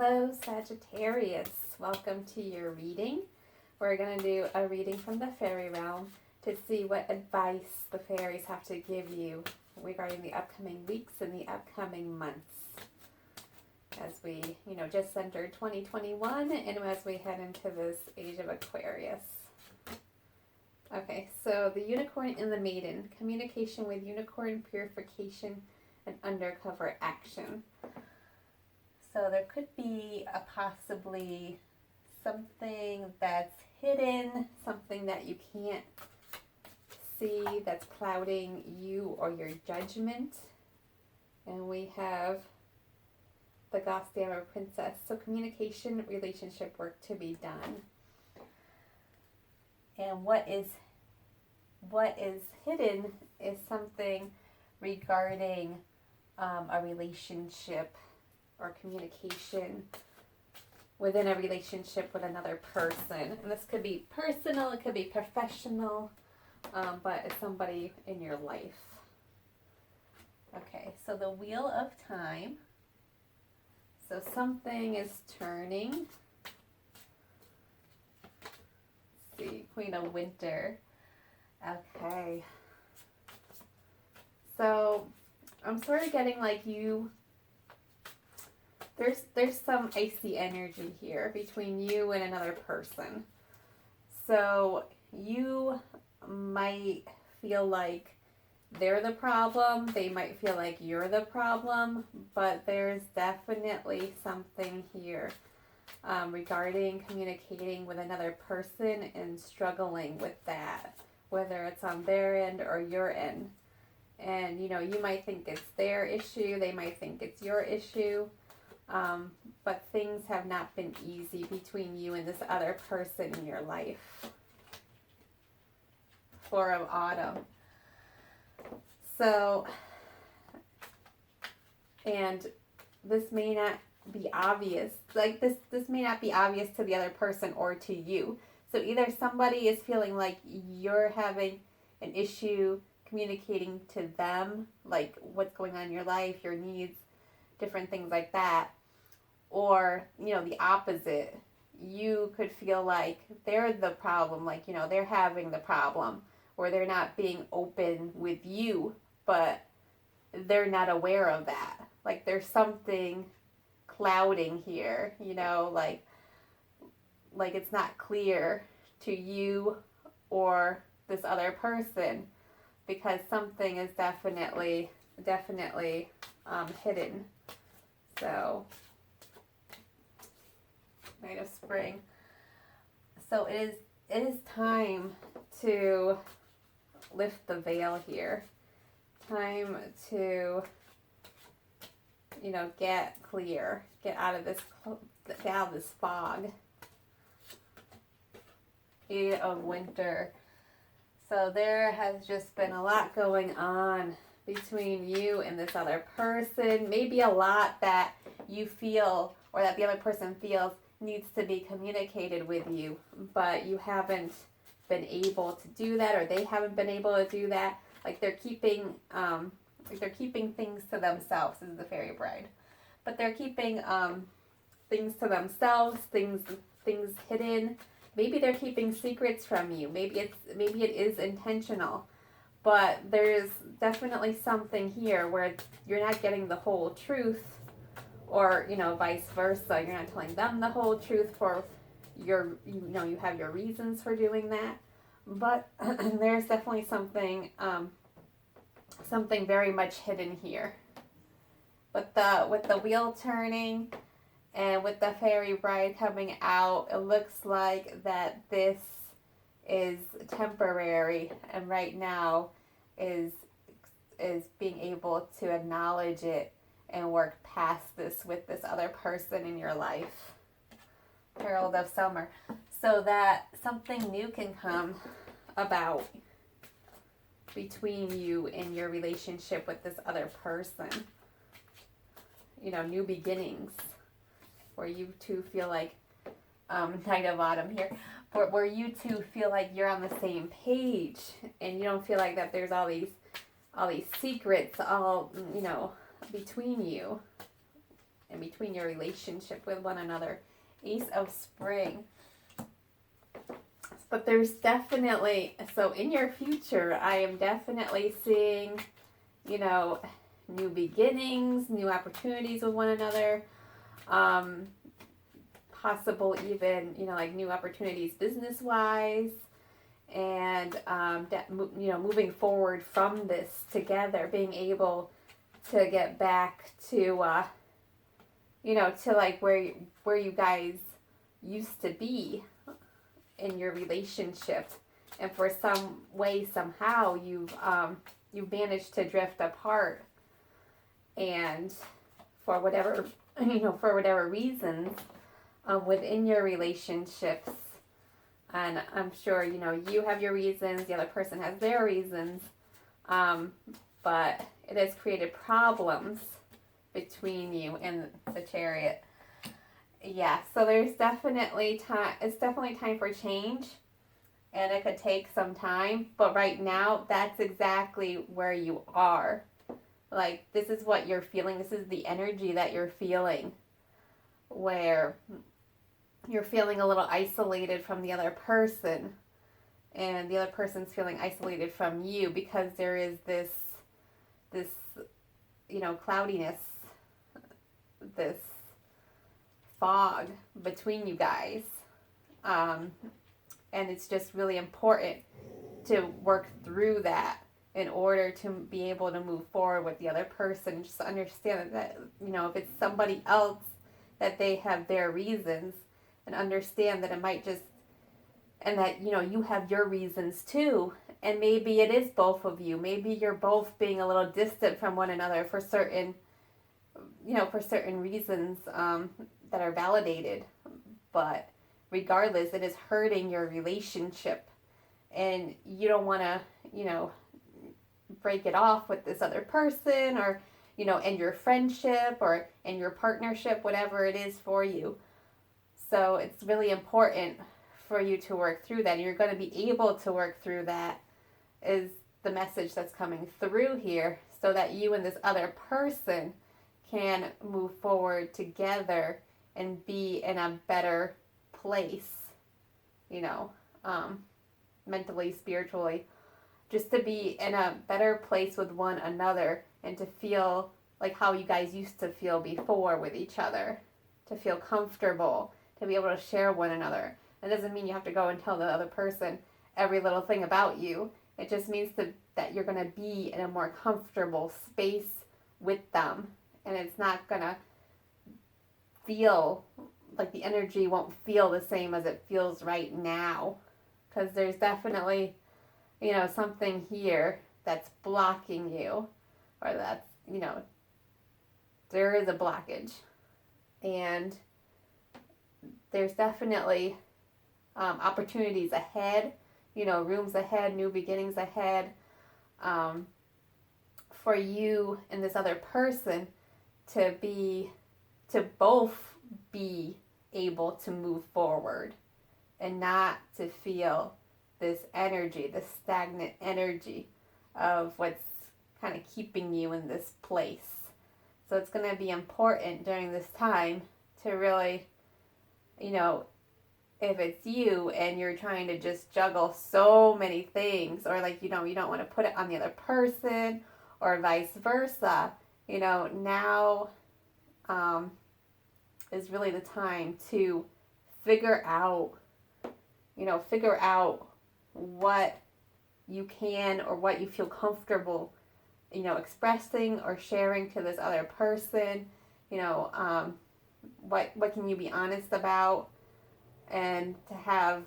Hello, Sagittarius. Welcome to your reading. We're going to do a reading from the fairy realm to see what advice the fairies have to give you regarding the upcoming weeks and the upcoming months. As we, just entered 2021 and as we head into this age of Aquarius. Okay, so the unicorn and the maiden, communication with unicorn, purification, and undercover action. So there could be possibly something that's hidden, something that you can't see that's clouding you or your judgment. And we have the Gossamer Princess. So communication, relationship work to be done. And what is hidden is something regarding a relationship or communication within a relationship with another person. And this could be personal, it could be professional, but it's somebody in your life. Okay, so the Wheel of Time. So something is turning. Let's see, Queen of Winter. Okay. So I'm sort of getting like there's some icy energy here between you and another person. So you might feel like they're the problem. They might feel like you're the problem. But there's definitely something here regarding communicating with another person and struggling with that, whether it's on their end or your end. And, you might think it's their issue. They might think it's your issue. But things have not been easy between you and this other person in your life. Four of Autumn. So, and this may not be obvious. Like this may not be obvious to the other person or to you. So either somebody is feeling like you're having an issue communicating to them, like what's going on in your life, your needs, different things like that. Or, the opposite. You could feel like they're the problem, like, they're having the problem, or they're not being open with you, but they're not aware of that. Like there's something clouding here, like it's not clear to you or this other person because something is definitely hidden. So Knight of Spring. So it is time to lift the veil here. Time to, get clear. Get out of this fog. Eight of Winter. So there has just been a lot going on between you and this other person. Maybe a lot that you feel or that the other person feels needs to be communicated with you, but you haven't been able to do that, or they haven't been able to do that. Like they're keeping things to themselves. This is the Fairy Bride, but they're keeping things to themselves, things hidden. Maybe they're keeping secrets from you. Maybe it is intentional, but there's definitely something here where you're not getting the whole truth. Or, vice versa. You're not telling them the whole truth for you have your reasons for doing that. But there's definitely something very much hidden here. But with the wheel turning and with the Fairy Bride coming out, it looks like that this is temporary and right now is being able to acknowledge it and work past this with this other person in your life. Herald of Summer. So that something new can come about between you and your relationship with this other person. New beginnings. Where you two feel like, Knight of Autumn here, where you two feel like you're on the same page and you don't feel like that there's all these secrets all, between you. in between your relationship with one another. Ace of Spring. But there's definitely, so in your future, I am definitely seeing, you know, new beginnings, new opportunities with one another. Possible even, you know, like new opportunities business-wise. And, you know, moving forward from this together, being able to get back to, you know, to like where you guys used to be in your relationship, and for some way somehow you've managed to drift apart, and for whatever reasons within your relationships. And I'm sure, you know, you have your reasons, the other person has their reasons, but it has created problems between you and the Chariot. Yeah, so there's definitely time. It's definitely time for change, and it could take some time. But right now, that's exactly where you are. Like, this is what you're feeling. This is the energy that you're feeling, where you're feeling a little isolated from the other person, and the other person's feeling isolated from you, because there is this, you know, cloudiness, this fog between you guys. And it's just really important to work through that in order to be able to move forward with the other person. Just understand that, you know, if it's somebody else, that they have their reasons, and understand that it might just, and that, you know, you have your reasons too. And maybe it is both of you. Maybe you're both being a little distant from one another for certain, you know, for certain reasons that are validated. But regardless, it is hurting your relationship, and you don't want to, you know, break it off with this other person, or, you know, end your friendship or end your partnership, whatever it is for you. So it's really important for you to work through that. And you're going to be able to work through that, is the message that's coming through here, so that you and this other person can move forward together and be in a better place, you know, mentally, spiritually, just to be in a better place with one another, and to feel like how you guys used to feel before with each other, to feel comfortable, to be able to share one another. It doesn't mean you have to go and tell the other person every little thing about you. It just means that you're going to be in a more comfortable space with them, and it's not going to feel like, the energy won't feel the same as it feels right now, because there's definitely, you know, something here that's blocking you, or that's, you know, there is a blockage, and there's definitely opportunities ahead, you know, rooms ahead, new beginnings ahead, for you and this other person to both be able to move forward, and not to feel this energy, this stagnant energy of what's kind of keeping you in this place. So it's going to be important during this time to really, you know, if it's you and you're trying to just juggle so many things, or like, you know, you don't want to put it on the other person, or vice versa, you know, now is really the time to figure out what you can, or what you feel comfortable, you know, expressing or sharing to this other person. You know, what can you be honest about, and to have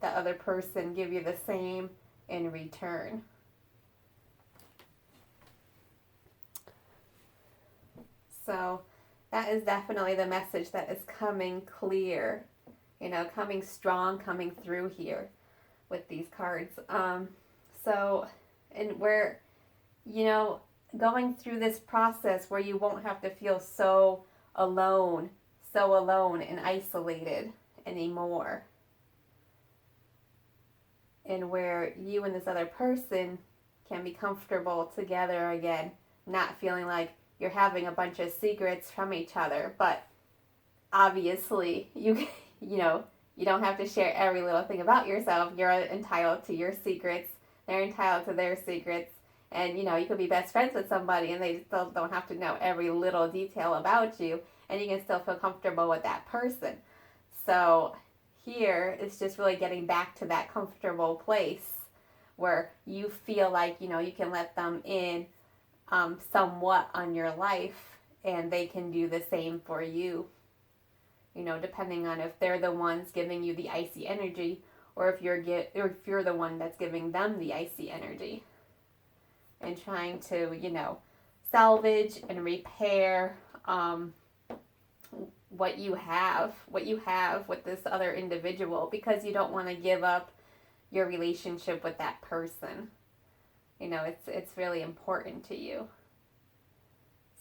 the other person give you the same in return. So that is definitely the message that is coming clear, you know, coming strong, coming through here with these cards. So, and we're, you know, going through this process where you won't have to feel so alone and isolated anymore. And where you and this other person can be comfortable together again, not feeling like you're having a bunch of secrets from each other, but obviously you know, you don't have to share every little thing about yourself. You're entitled to your secrets. They're entitled to their secrets. And, you know, you could be best friends with somebody and they still don't have to know every little detail about you. And you can still feel comfortable with that person. So here it's just really getting back to that comfortable place where you feel like, you know, you can let them in somewhat on your life and they can do the same for you. You know, depending on if they're the ones giving you the icy energy or if you're the one that's giving them the icy energy. And trying to, you know, salvage and repair what you have with this other individual, because you don't want to give up your relationship with that person. You know, it's really important to you.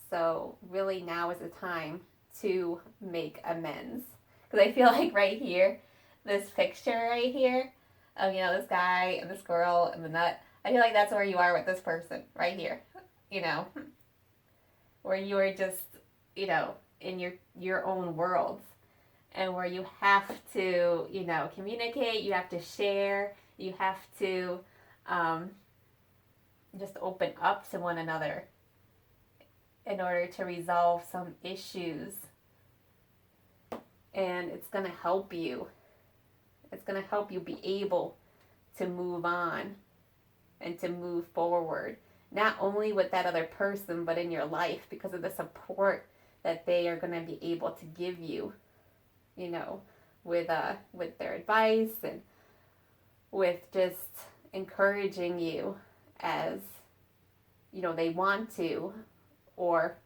So really now is the time to make amends. Because I feel like right here, this picture right here of, you know, this guy and this girl and the nut, I feel like that's where you are with this person right here, you know, where you are just, you know, in your own worlds, and where you have to, you know, communicate, you have to share, you have to just open up to one another in order to resolve some issues. And it's going to help you. It's going to help you be able to move on and to move forward, not only with that other person, but in your life, because of the support that they are going to be able to give you, you know, with their advice and with just encouraging you as, you know, they want to, or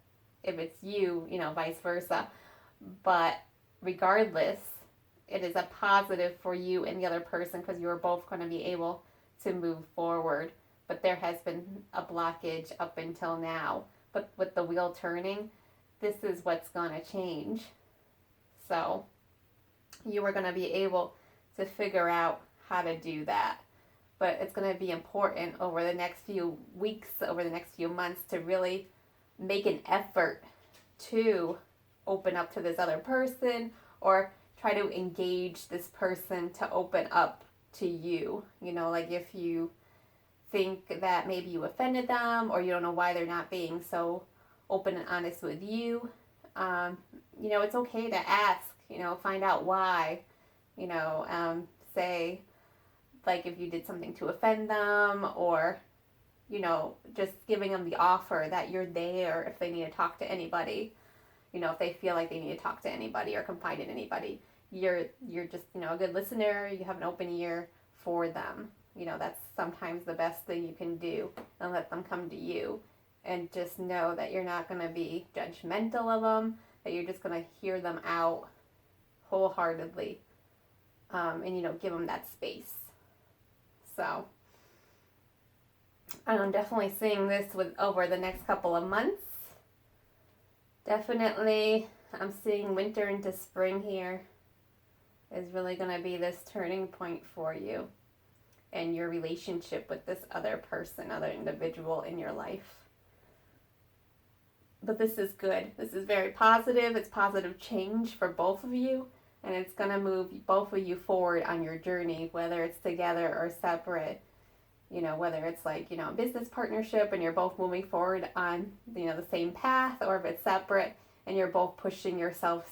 if it's you, you know, vice versa. But regardless, it is a positive for you and the other person, because you are both going to be able to move forward. But there has been a blockage up until now. But with the wheel turning, this is what's going to change. So you are going to be able to figure out how to do that. But it's going to be important over the next few weeks, over the next few months, to really make an effort to open up to this other person, or try to engage this person to open up to you. You know, like if you think that maybe you offended them, or you don't know why they're not being so open and honest with you, you know, it's okay to ask, you know, find out why, you know, say, like if you did something to offend them, or, you know, just giving them the offer that you're there if they need to talk to anybody, you know, if they feel like they need to talk to anybody or confide in anybody. You're just, you know, a good listener. You have an open ear for them. You know, that's sometimes the best thing you can do, and let them come to you. And just know that you're not going to be judgmental of them, that you're just going to hear them out wholeheartedly, and, you know, give them that space. So I'm definitely seeing this over the next couple of months. Definitely, I'm seeing winter into spring here is really going to be this turning point for you and your relationship with this other person, other individual in your life. But this is good. This is very positive. It's positive change for both of you, and it's going to move both of you forward on your journey, whether it's together or separate. You know, whether it's like, you know, a business partnership and you're both moving forward on, you know, the same path, or if it's separate and you're both pushing yourselves,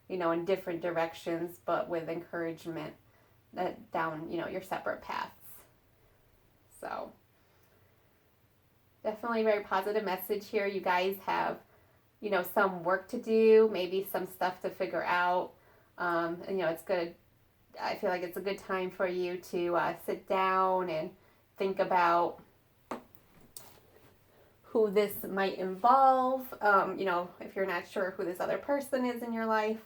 you know, in different directions, but with encouragement that down, you know, your separate paths. So definitely a very positive message here. You guys have, you know, some work to do, maybe some stuff to figure out. And, you know, it's good. I feel like it's a good time for you to sit down and think about who this might involve. You know, if you're not sure who this other person is in your life,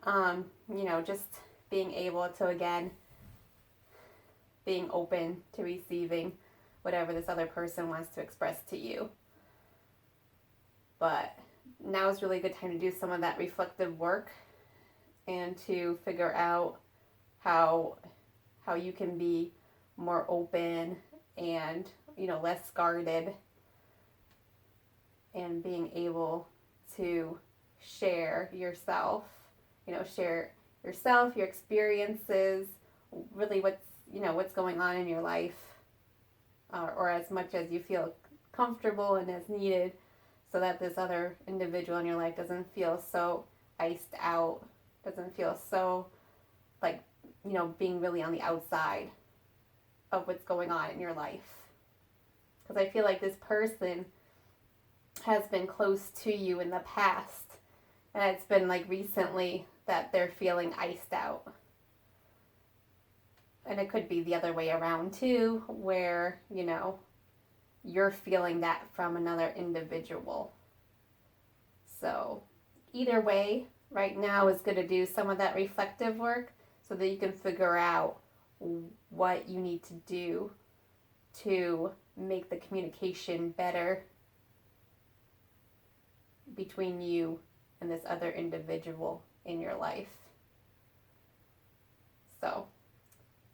you know, just being able to, again, being open to receiving whatever this other person wants to express to you. But now is really a good time to do some of that reflective work and to figure out how you can be more open and, you know, less guarded and being able to share yourself, share yourself, your experiences, really what's going on in your life, or as much as you feel comfortable and as needed, so that this other individual in your life doesn't feel so iced out, doesn't feel so like, being really on the outside of what's going on in your life. Because I feel like this person has been close to you in the past, and it's been like recently that they're feeling iced out. And it could be the other way around too, where, you're feeling that from another individual. So either way, right now is going to do some of that reflective work so that you can figure out what you need to do to make the communication better between you and this other individual in your life. So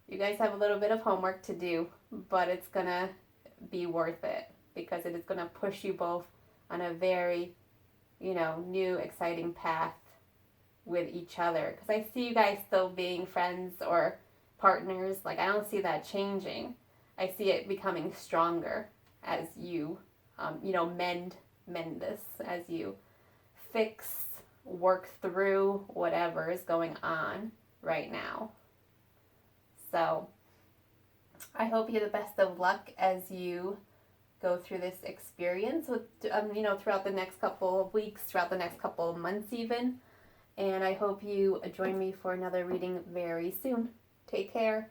you guys have a little bit of homework to do, but it's going to be worth it, because it is going to push you both on a very, new, exciting path with each other. Because I see you guys still being friends or partners. Like, I don't see that changing. I see it becoming stronger as you, mend this, as you work through whatever is going on right now. So I hope you the best of luck as you go through this experience with, throughout the next couple of weeks, throughout the next couple of months even. And I hope you join me for another reading very soon. Take care.